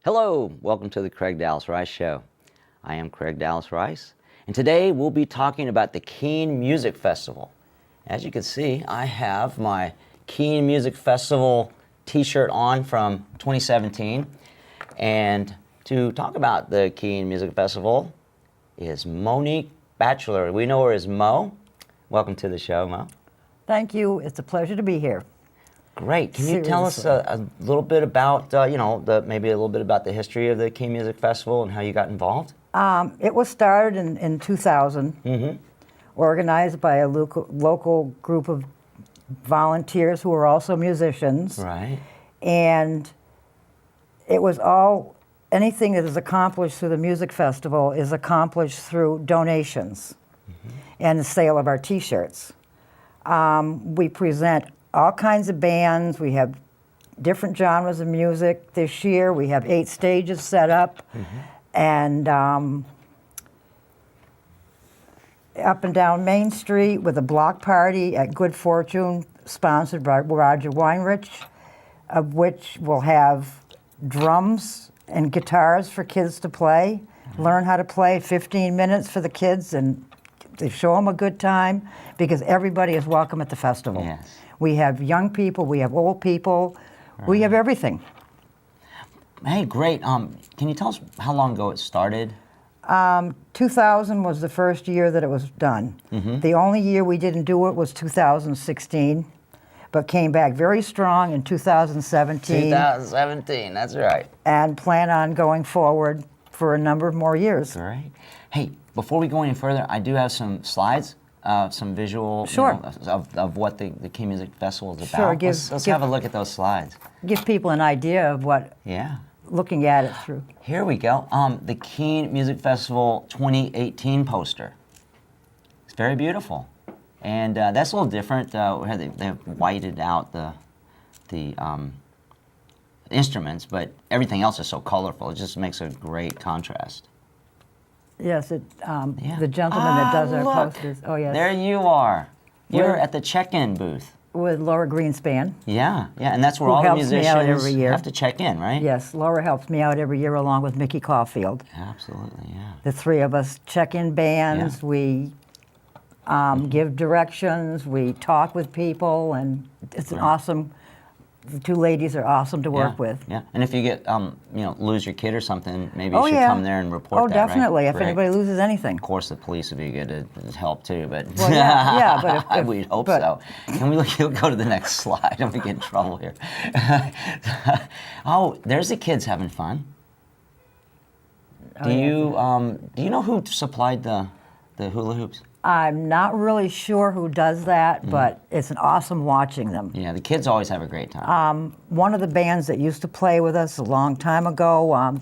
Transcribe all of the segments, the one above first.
Hello, welcome to the Craig Dallas Rice Show. I am Craig Dallas Rice, and today we'll be talking about the Keene Music Festival. As you can see, I have my Keene Music Festival t-shirt on from 2017, and to talk about the Keene Music Festival is Mo Batchelor. We know her as Mo. Welcome to the show, Mo. Thank you. It's a pleasure to be here. Great. Can you tell us a little bit about, maybe a little bit about the history of the Keene Music Festival and how you got involved? It was started in 2000, organized by a local group of volunteers who were also musicians. Right. And it was anything that is accomplished through the music festival is accomplished through donations and the sale of our t-shirts. We present all kinds of bands. We have different genres of music. This year we have 8 stages set up, and up and down Main Street with a block party at Good Fortune, sponsored by Roger Weinrich, of which we'll have drums and guitars for kids to play, learn how to play 15 minutes for the kids, and they show them a good time, because everybody is welcome at the festival. Yes. We have young people, we have old people, we have everything. Hey, great. Can you tell us how long ago it started? 2000 was the first year that it was done. The only year we didn't do it was 2016, but came back very strong in 2017. 2017, that's right. And plan on going forward for a number of more years. Great. Hey, before we go any further, I do have some slides. Some visual of what the Keene Music Festival is about. Sure, let's have a look at those slides. Give people an idea of what, looking at it through. Here we go. The Keene Music Festival 2018 poster. It's very beautiful. And that's a little different. They've whited out the instruments, but everything else is so colorful. It just makes a great contrast. Yes, the gentleman that does our posters. Oh, yes. There you are. You're at the check-in booth. With Laura Greenspan. Yeah, and that's where all the musicians have to check in, right? Yes, Laura helps me out every year along with Mickey Caulfield. Absolutely, yeah. The three of us check in bands, we give directions, we talk with people, and it's an awesome. The two ladies are awesome to work with. Yeah, and if you get, lose your kid or something, maybe you should come there and report that, definitely, right? if anybody loses anything. Of course, the police would be good to help too, but but we'd hope so. Can we go to the next slide? I'm gonna get in trouble here. Oh, there's the kids having fun. Do you know who supplied the hula hoops? I'm not really sure who does that, but it's an awesome watching them. Yeah, the kids always have a great time. One of the bands that used to play with us a long time ago,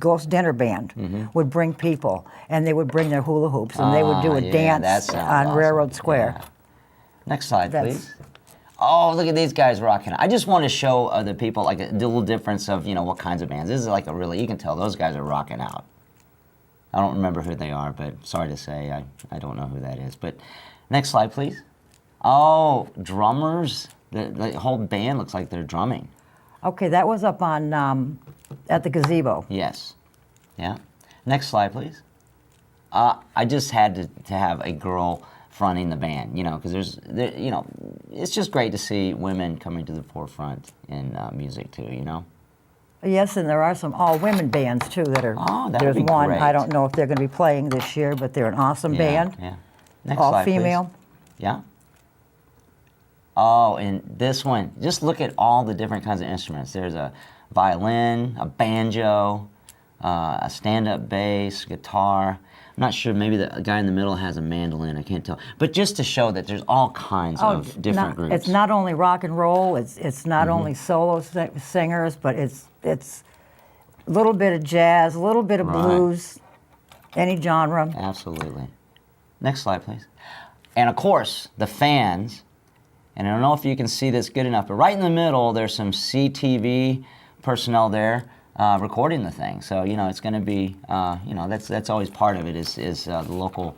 Ghost Dinner Band, would bring people, and they would bring their hula hoops, and they would do a dance on awesome. Railroad Square. Yeah. Next slide, please. Oh, look at these guys rocking. I just want to show other people like a little difference of what kinds of bands. This is like you can tell those guys are rocking out. I don't remember who they are, but sorry to say, I don't know who that is. But next slide, please. Oh, drummers. The whole band looks like they're drumming. Okay, that was up on at the gazebo. Yes. Yeah. Next slide, please. I just had to have a girl fronting the band, because it's just great to see women coming to the forefront in music too, Yes, and there are some all-women bands, too, that are... Oh, that There's would be one, great. I don't know if they're going to be playing this year, but they're an awesome band. Yeah. Next all slide, female. Please. Yeah. Oh, and this one, just look at all the different kinds of instruments. There's a violin, a banjo, a stand-up bass, guitar. I'm not sure, maybe the guy in the middle has a mandolin, I can't tell. But just to show that there's all kinds of different groups. It's not only rock and roll, it's not only solo singers, but it's a little bit of jazz, a little bit of blues, any genre. Absolutely. Next slide, please. And of course, the fans, and I don't know if you can see this good enough, but right in the middle, there's some CTV personnel there recording the thing. So, it's going to be, that's always part of it is the local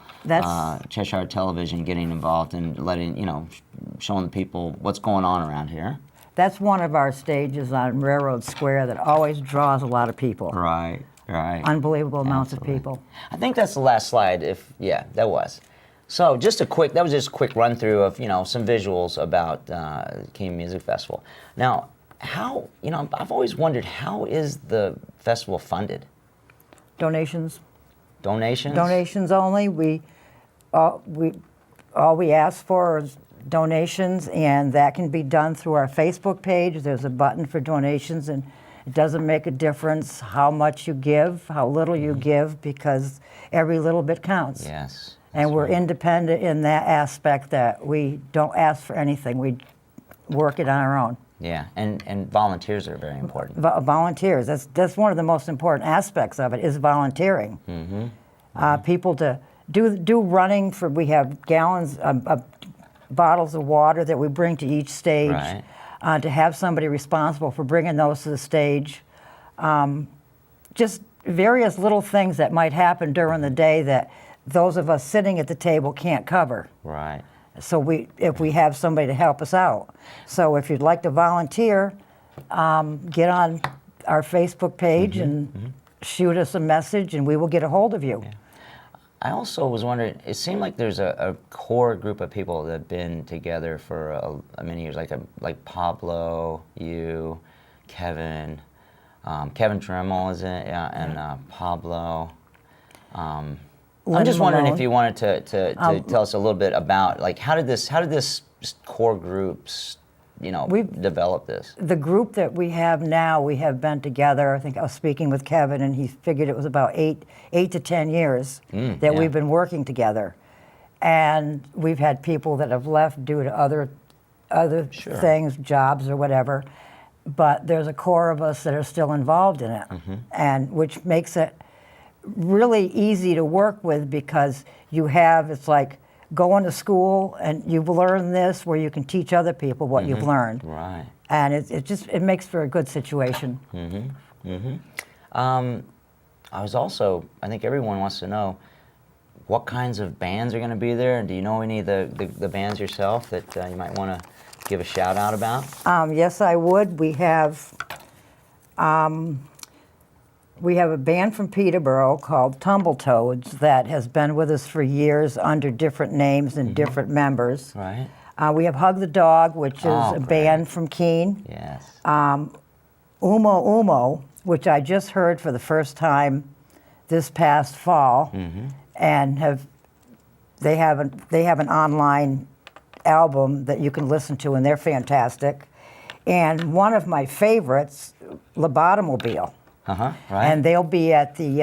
Cheshire Television getting involved and letting, showing the people what's going on around here. That's one of our stages on Railroad Square that always draws a lot of people. Right. Unbelievable amounts Absolutely. of people. I think that's the last slide. Yeah, that was. So that was just a quick run through of some visuals about Keene Music Festival. Now, how I've always wondered, how is the festival funded? Donations. Donations. Donations only. All we ask for is donations, and that can be done through our Facebook page. There's a button for donations, and it doesn't make a difference how much you give, how little you give, because every little bit counts. Yes. And we're right. independent in that aspect, that we don't ask for anything. We work it on our own. Yeah, and volunteers are very important. Volunteers. That's one of the most important aspects of it, is volunteering. People to do running for. We have gallons of bottles of water that we bring to each stage. Right. To have somebody responsible for bringing those to the stage. Just various little things that might happen during the day that those of us sitting at the table can't cover. Right. So if we have somebody to help us out. So if you'd like to volunteer, get on our Facebook page and shoot us a message, and we will get a hold of you. Yeah. I also was wondering, it seemed like there's a core group of people that have been together for many years, like Pablo, you, Kevin, Kevin Dremel is it, and Pablo. I'm just wondering if you wanted to tell us a little bit about, like, how did this core group develop this? The group that we have now, we have been together. I think I was speaking with Kevin, and he figured it was about 8 to 10 years that we've been working together, and we've had people that have left due to other things, jobs or whatever. But there's a core of us that are still involved in it, and which makes it really easy to work with, because it's like going to school and you've learned this, where you can teach other people what you've learned. Right. And it makes for a good situation. I think everyone wants to know, what kinds of bands are going to be there, and do you know any of the bands yourself that you might want to give a shout out about? Yes, I would. We have a band from Peterborough called Tumbletoads that has been with us for years under different names and different members. Right. We have Hug the Dog, which is a great. band from Keene. Yes. Umo Umo, which I just heard for the first time this past fall, and they have an online album that you can listen to, and they're fantastic. And one of my favorites, Lobotomobile. Right. And they'll be at the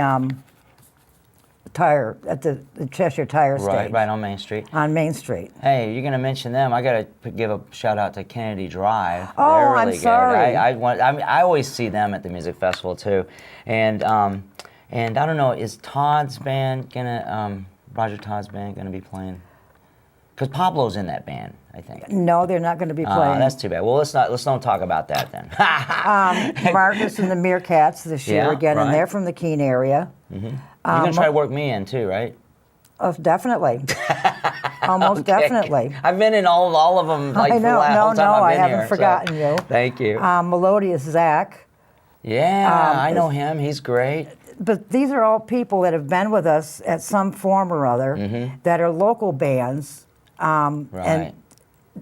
the Cheshire Tire stage. Right on Main Street. On Main Street. Hey, you're gonna mention them. I gotta give a shout out to Kennedy Drive. Oh, They're really I'm good. sorry. I always see them at the music festival too, and I don't know, is Todd's band Roger Todd's band gonna be playing? Because Pablo's in that band, I think. No, they're not going to be playing. That's too bad. Well, let's don't talk about that then. Marcus and the Meerkats this year again, and they're from the Keene area. You're gonna try to work me in too, right? Oh, definitely. Almost definitely. I've been in all of them for the whole time I've I been haven't here, forgotten you. Thank you. Melodious Zach. Yeah, I know him. He's great. But these are all people that have been with us at some form or other that are local bands and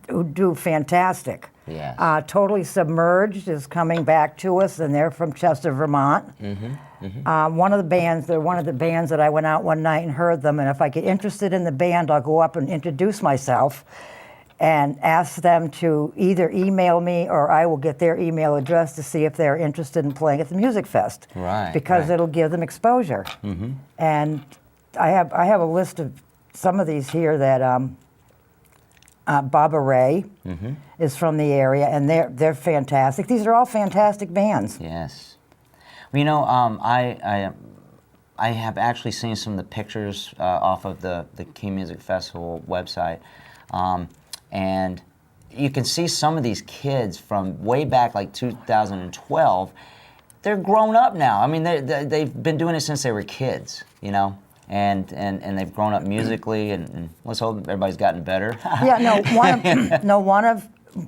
who do fantastic. Yes. Totally Submerged is coming back to us, and they're from Chester, Vermont. They're one of the bands that I went out one night and heard them, and if I get interested in the band, I'll go up and introduce myself and ask them to either email me, or I will get their email address to see if they're interested in playing at the Music Fest. Right. Because it'll give them exposure. And I have a list of some of these here that Baba Ray is from the area, and they're fantastic. These are all fantastic bands. Yes. Well, I have actually seen some of the pictures off of the Keene Music Festival website, and you can see some of these kids from way back, like 2012. They're grown up now. I mean, they've been doing it since they were kids, and they've grown up musically, and let's hope everybody's gotten better. Yeah, one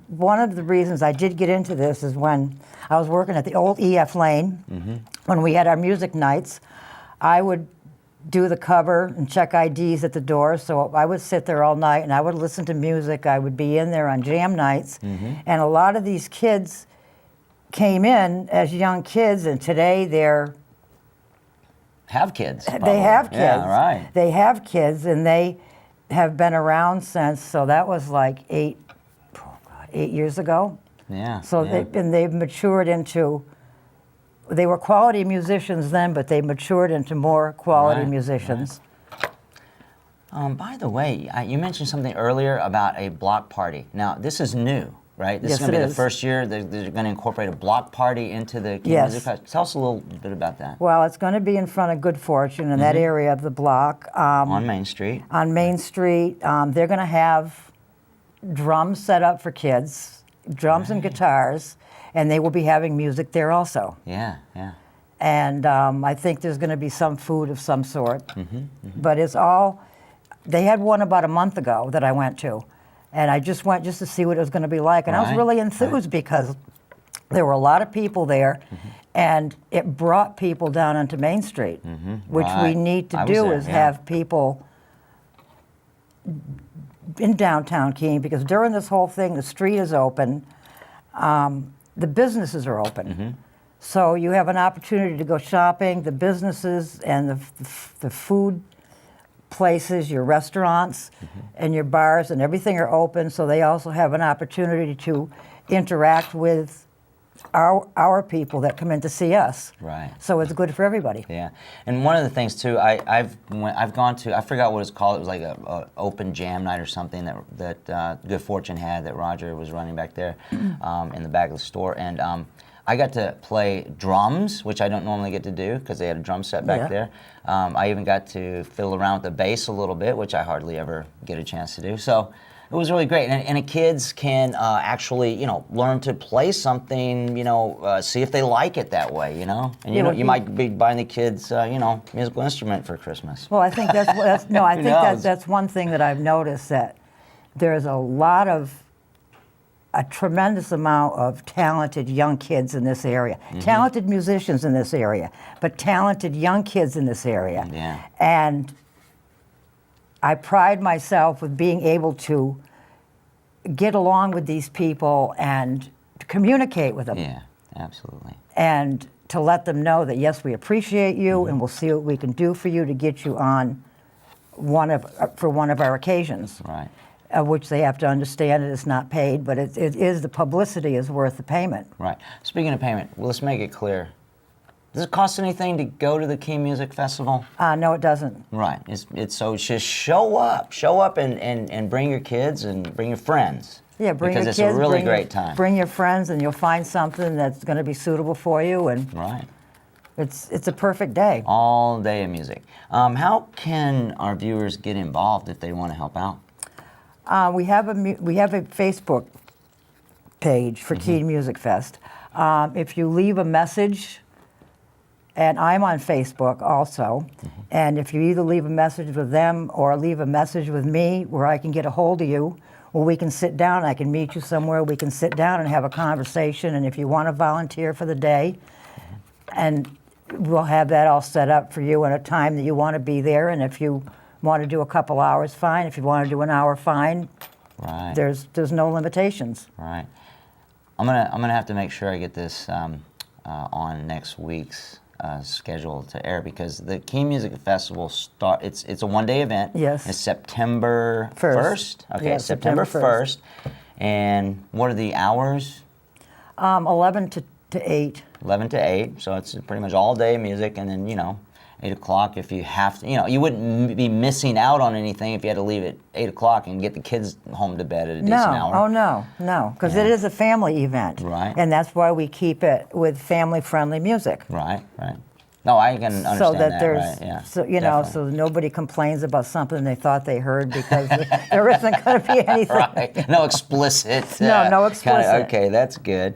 one of the reasons I did get into this is when I was working at the old EF Lane, when we had our music nights, I would do the cover and check IDs at the door. So I would sit there all night and I would listen to music. I would be in there on jam nights. And a lot of these kids came in as young kids, and today Have kids. they have kids. Yeah, right. They have kids, and they have been around since, so that was like 8 years ago. Yeah. So yeah. they've matured into, they were quality musicians then, but they matured into more quality Right, musicians. By the way, you mentioned something earlier about a block party. Now, this is new, right? This Yes, is going to it be the is. first year they're going to incorporate a block party into the Keene Yes. Music Festival. Tell us a little bit about that. Well, it's going to be in front of Good Fortune in that area of the block. On Main Street. On Main Street, they're going to have drums set up for kids, drums and guitars, and they will be having music there also. Yeah, yeah. And I think there's going to be some food of some sort. But it's all, they had one about a month ago that I went to, and I just went just to see what it was going to be like. And I was Right, really enthused because there were a lot of people there, and it brought people down onto Main Street, which we Right. need to I was do there, is yeah. have people in downtown Keene, because during this whole thing, the street is open, the businesses are open. So you have an opportunity to go shopping, the businesses and the food places, your restaurants and your bars and everything are open, so they also have an opportunity to interact with our people that come in to see us. Right. So it's good for everybody. Yeah, and one of the things too, I've gone to, I forgot what it's called. It was like a open jam night or something that Good Fortune had, that Roger was running back there in the back of the store, and I got to play drums, which I don't normally get to do because they had a drum set back Yeah. there. I even got to fiddle around with the bass a little bit, which I hardly ever get a chance to do. So it was really great, and the kids can actually, learn to play something, see if they like it that way, And Yeah, well, you might be buying the kids, musical instrument for Christmas. Well, I think that's no, I Who think knows? that's one thing that I've noticed, that there's a tremendous amount of talented young kids in this area, talented musicians in this area, but talented young kids in this area. Yeah. And I pride myself with being able to get along with these people and to communicate with them. Yeah, absolutely. And to let them know that, yes, we appreciate you and we'll see what we can do for you to get you on for one of our occasions. Right. Which they have to understand it is not paid, but it is, the publicity is worth the payment. Right. Speaking of payment, let's make it clear. Does it cost anything to go to the Keene Music Festival? No, it doesn't. Right. It's so just show up and bring your kids and bring your friends. Yeah, bring because your it's kids. a really bring great time. Bring your friends, and you'll find something that's going to be suitable for you, and Right. it's a perfect day. All day of music. How can our viewers get involved if they want to help out? We have a Facebook page for Keene Music Fest. If you leave a message, and I'm on Facebook also, and if you either leave a message with them or leave a message with me where I can get a hold of you, or we can sit down, I can meet you somewhere, we can sit down and have a conversation, and if you want to volunteer for the day, and we'll have that all set up for you at a time that you want to be there, and if you want to do a couple hours, fine. If you want to do an hour, fine. Right. There's no limitations. Right. I'm gonna have to make sure I get this on next week's schedule to air, because the Keene Music Festival it's a one-day event. Yes. It's September First. 1st. Okay, Yeah, September September 1st. And what are the hours? 11 to 8. 11 to 8. So it's pretty much all day music, and then 8 o'clock if you have to. You wouldn't be missing out on anything if you had to leave at 8 o'clock and get the kids home to bed at a decent hour. Oh no, because it is a family event. Right. And that's why we keep it with family-friendly music. Right. No, I can understand So that there's, right, yeah, so definitely. so nobody complains about something they thought they heard, because there isn't going to be anything. Right. No explicit. No explicit. Okay, that's good.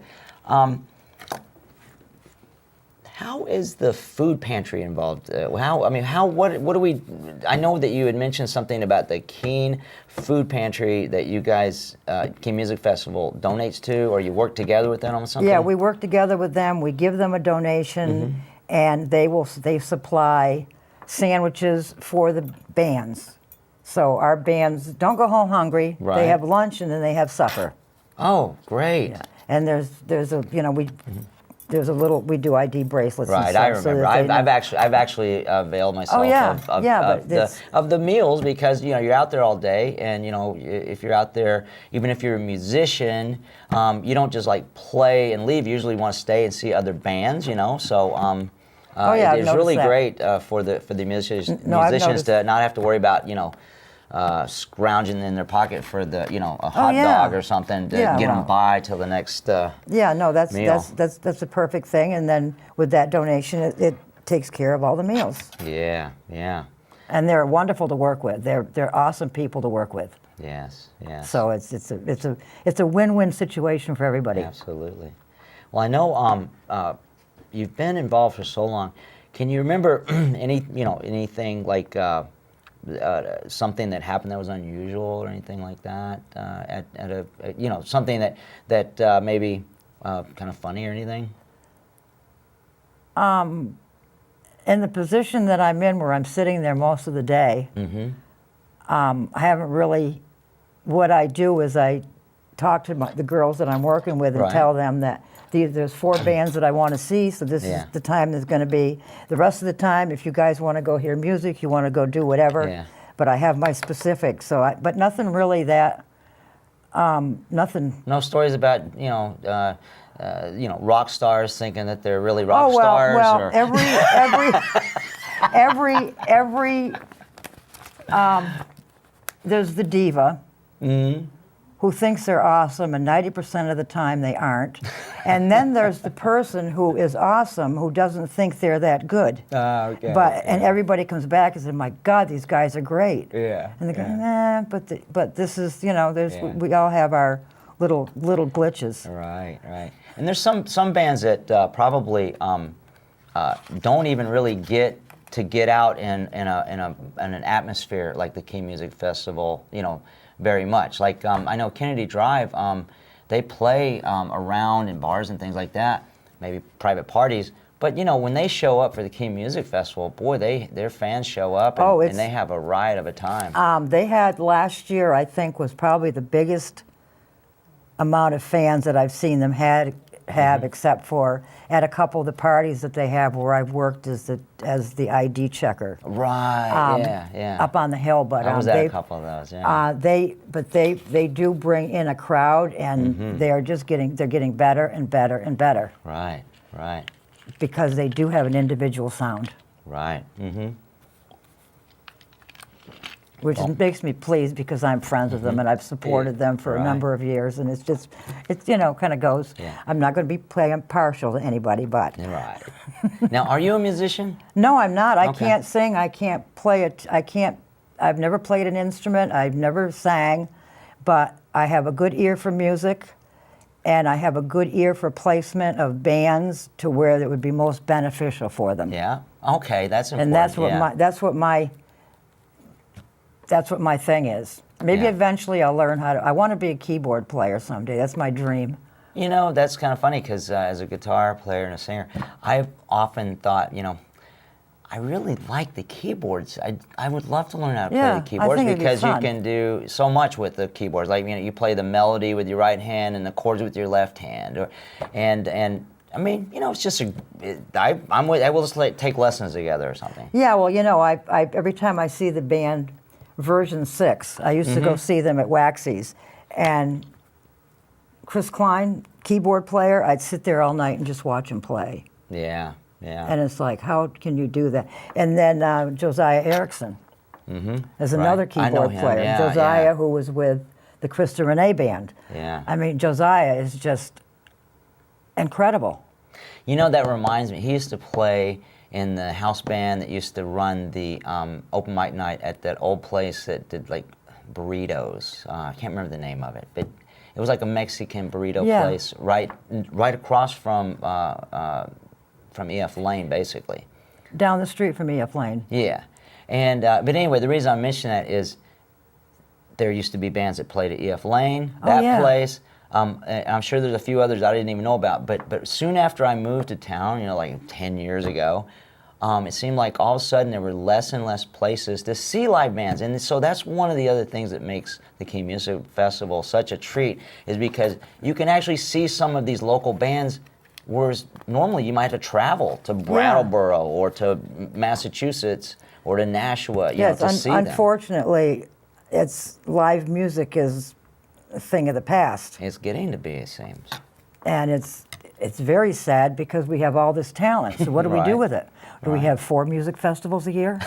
How is the food pantry involved? What do we? I know that you had mentioned something about the Keene Food Pantry that you guys, Keene Music Festival, donates to, or you work together with them on something. Yeah, we work together with them. We give them a donation, and they supply sandwiches for the bands. So our bands don't go home hungry. Right. They have lunch and then they have supper. Oh, great! Yeah. And there's a there's a little, we do ID bracelets. Right, and stuff I remember. I've actually availed myself of the meals, because you're out there all day, and if you're out there, even if you're a musician, you don't just like play and leave. You usually want to stay and see other bands. So it's really great for the musicians to not have to worry about scrounging in their pocket for the a hot dog or something to get them by till the next meal. That's a perfect thing. And then with that donation, it takes care of all the meals. Yeah. And they're wonderful to work with. They're awesome people to work with. Yes. So it's a win-win situation for everybody. Absolutely. Well, I know you've been involved for so long. Can you remember anything like something that happened that was unusual or anything like that at a something that maybe kind of funny or anything? In the position that I'm in, where I'm sitting there most of the day, I haven't really. What I do is I talk to the girls that I'm working with and tell them that there's 4 bands that I want to see, so this is the time there's going to be. The rest of the time, if you guys want to go hear music, you want to go do whatever. Yeah. But I have my specifics, but nothing really that. Nothing. No stories about rock stars thinking that they're really rock stars. Well, or... every there's the diva. Who thinks they're awesome, and 90% of the time they aren't. And then there's the person who is awesome who doesn't think they're that good. Okay. And everybody comes back and says, "My God, these guys are great." Yeah. And they go, "Nah," but this is we all have our little glitches. Right. And there's some bands that probably don't even really get out in an atmosphere like the Keene Music Festival. Very much. Like I know Kennedy Drive, they play around in bars and things like that, maybe private parties. But when they show up for the Keene Music Festival, boy, their fans show up and they have a riot of a time. They had last year, I think, was probably the biggest amount of fans that I've seen them have, except for at a couple of the parties that they have where I've worked as the ID checker. Right. Yeah. Up on the hill, but I was at a couple of those. Yeah. They do bring in a crowd, and they're getting better and better and better. Right. Because they do have an individual sound. Right. Which makes me pleased, because I'm friends with them and I've supported them for a number of years, and it's kind of goes. Yeah. I'm not going to be playing partial to anybody, but. Right. Now, are you a musician? No, I'm not. I Okay. can't sing. I can't play it. I've never played an instrument. I've never sang, but I have a good ear for music, and I have a good ear for placement of bands to where it would be most beneficial for them. Yeah. Okay, that's important. And that's what my thing is. Maybe eventually I'll learn how to. I want to be a keyboard player someday. That's my dream. That's kind of funny, because as a guitar player and a singer, I've often thought, I really like the keyboards. I would love to learn how to play the keyboards, because you can do so much with the keyboards. Like you play the melody with your right hand and the chords with your left hand, and I mean, it's just I will just take lessons together or something. Yeah, well, I every time I see the band Version 6, I used to go see them at Waxy's, and Chris Klein, keyboard player, I'd sit there all night and just watch him play. Yeah. And it's like, how can you do that? And then Josiah Erickson is another keyboard player. Yeah, Josiah, who was with the Krista Renee band. Yeah. I mean, Josiah is just incredible. That reminds me, he used to play in the house band that used to run the open mic night at that old place that did like burritos. I can't remember the name of it, but it was like a Mexican burrito place right across from from EF Lane, basically. Down the street from EF Lane. Yeah, and but anyway, the reason I mention that is there used to be bands that played at EF Lane, that yeah. place. And I'm sure there's a few others I didn't even know about. But soon after I moved to town, like 10 years ago, it seemed like all of a sudden there were less and less places to see live bands. And so that's one of the other things that makes the Keene Music Festival such a treat, is because you can actually see some of these local bands, whereas normally you might have to travel to Brattleboro or to Massachusetts or to Nashua, to see them. Unfortunately, it's live music is a thing of the past. It's getting to be, it seems. And it's very sad because we have all this talent. So what do we do with it? Do we have 4 music festivals a year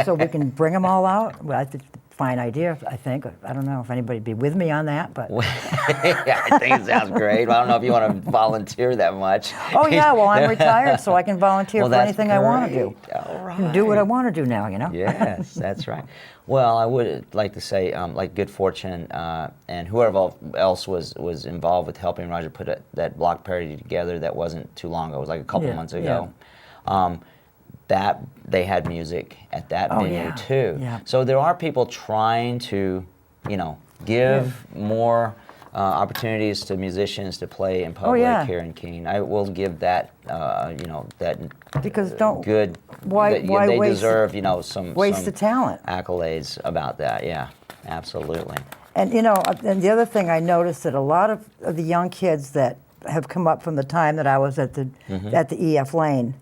so we can bring them all out? Well, that's a fine idea, I think. I don't know if anybody'd be with me on that, but... Yeah, I think it sounds great. I don't know if you want to volunteer that much. Oh, yeah, well, I'm retired, so I can volunteer for anything I want to do. All right. I can do what I want to do now, Yes, that's right. Well, I would like to say, like Good Fortune and whoever else was involved with helping Roger put that block party together, that wasn't too long ago. It was like a couple months ago. That they had music at that venue too. Yeah. So there are people trying to, give more opportunities to musicians to play in public here in Keene. I will give that, that because why they deserve, some the talent accolades about that. Yeah, absolutely. And and the other thing I noticed that a lot of the young kids that have come up from the time that I was at the EF Lane,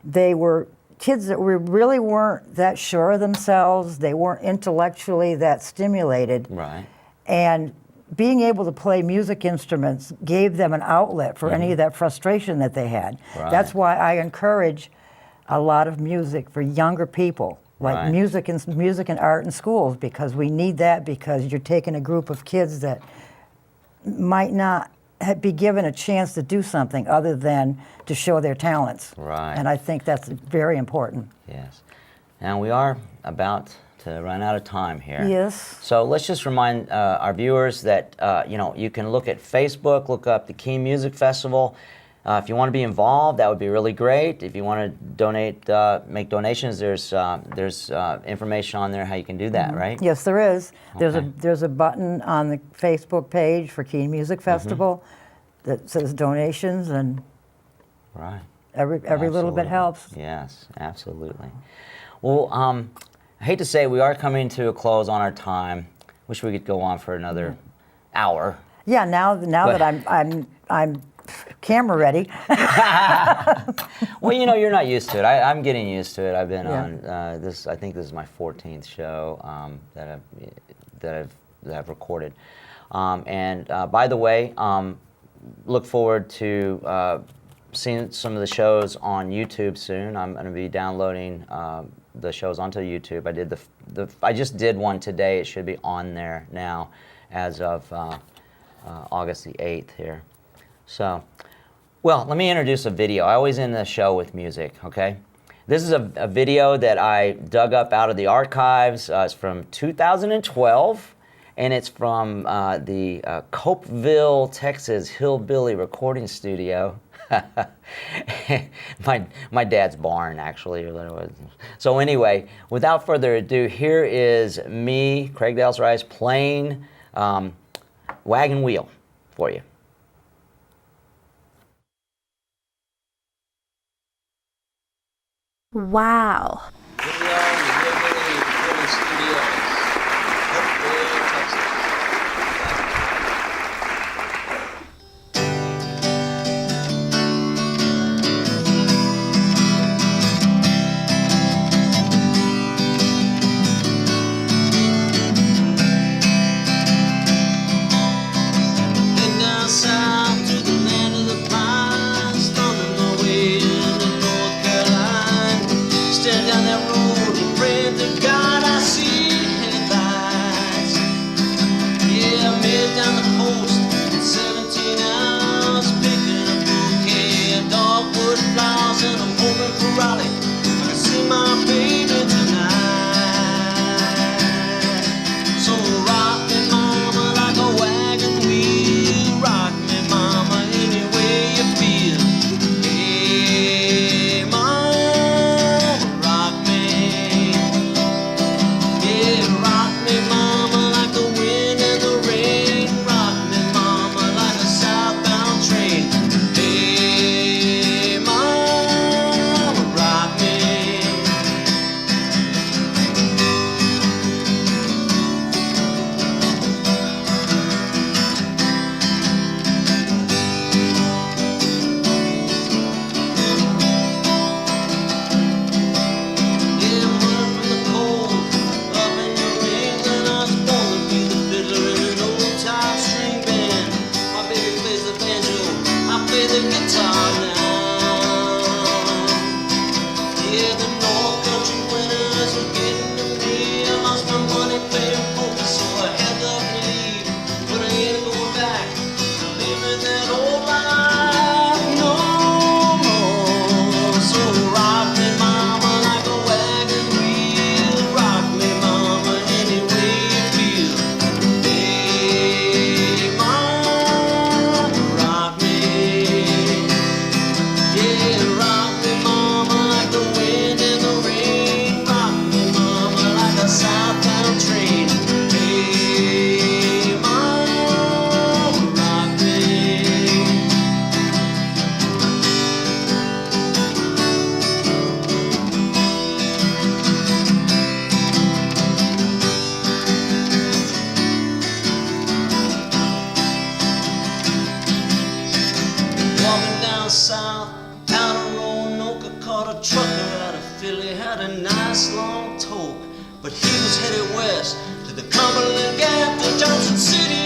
they were kids that really weren't that sure of themselves. They weren't intellectually that stimulated. Right. And being able to play music instruments gave them an outlet for any of that frustration that they had. Right. That's why I encourage a lot of music for younger people, like music and art in schools, because we need that, because you're taking a group of kids that might not be given a chance to do something other than to show their talents. Right. And I think that's very important. Yes. And we are about to run out of time here. Yes. So let's just remind our viewers that you can look at Facebook, look up the Keene Music Festival. If you want to be involved, that would be really great. If you want to donate, make donations, there's information on there how you can do that, right? Yes, there is. Okay. There's a button on the Facebook page for Keene Music Festival that says donations, and every little bit helps. Yes, absolutely. Well, I hate to say we are coming to a close on our time. Wish we could go on for another hour. Yeah, now that I'm camera ready. Well, you're not used to it. I'm getting used to it. I've been on this. I think this is my 14th show that I've recorded. And by the way, look forward to seeing some of the shows on YouTube soon. I'm going to be downloading the shows onto YouTube. I just did one today. It should be on there now, as of August the 8th here. So, well, let me introduce a video. I always end the show with music, okay? This is a video that I dug up out of the archives. It's from 2012, and it's from the Copeville, Texas Hillbilly Recording Studio. my dad's barn, actually. So anyway, without further ado, here is me, Craig Dallas Rice, playing Wagon Wheel for you. Wow. Here we are in the Hillbilly Recording Studios, Copeville, Texas. Head down south to the land of the pines, thumbing my way into North Carolina. Staring down that road and praying to God I see headlights. Yeah, I made it down the coast in 17 hours, picking a bouquet of dogwood flowers and I'm hoping for Raleigh. I can see my baby tonight. So rock me, mama, like a wagon wheel. Rock me, mama, any way you feel. Hey. Yeah, the North Country winters were getting to me. I lost my money playing poker, so I had to leave. But I ain't going back to living that old life no more. So rock me, mama, like a wagon wheel. Rock me, mama, any way you feel. Hey, mama, rock me. Yeah, rock me, mama, like the wind and the rain. Rock me, mama, like a southbound train. Hey, mama, rock me. Walking down south, out of Roanoke, I caught a trucker out of Philly, had a nice long toke. But he was headed west to the Cumberland Gap, to Johnson City,